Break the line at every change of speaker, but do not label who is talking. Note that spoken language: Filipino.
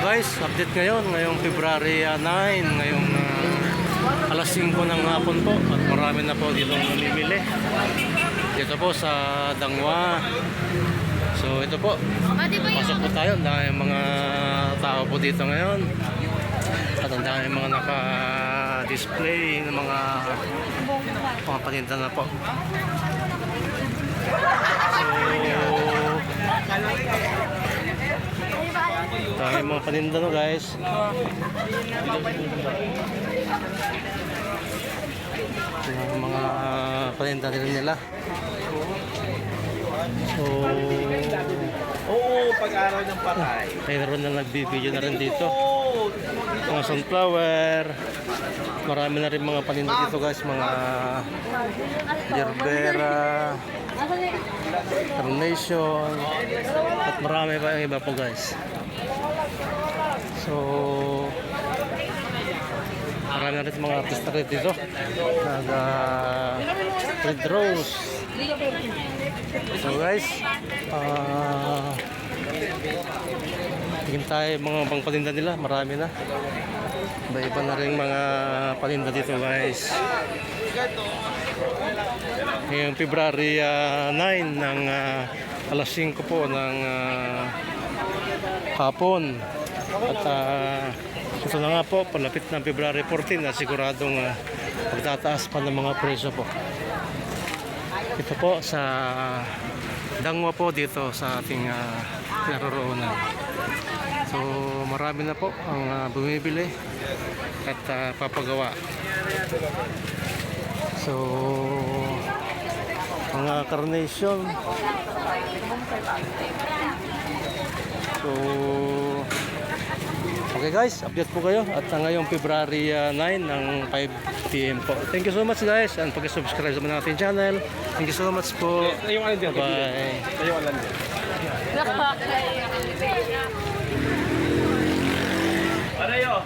guys, update ngayong February 9, ngayong alas 5 ng hapon po, at marami na po dito namimili dito po sa Dangwa. So ito po, pasok po tayo, ang dami mga tao po dito ngayon at ang dami mga naka-display ng mga paninda na po. So dami mga paninda no guys. Mga paninda nila. So
pag-araw ng patay.
mayroon na nagbibideo na rin dito. Mga sunflower. Marami na rin mga paninda dito guys. Mga gerbera, carnation, at marami pa yung iba po guys. So marami na rin mga artista rin dito. Red rose. So guys, tingin tayo mga bang paninda nila, marami na. Iba-iba na rin mga paninda dito guys. Ngayong February 9 ng alas 5 po ng hapon. At ito na nga po, palapit ng February 14 na siguradong magtataas pa ng mga presyo po. Ito po sa Dangwa po dito sa ating naroroonan. So marami na po ang bumibili at papagawa. So mga carnation. So okay guys, update po kayo at ngayong February 9 ng 5 PM po. Thank you so much guys, and pag-subscribe sa natin channel. Thank you so much po. Bye.
Ano yun?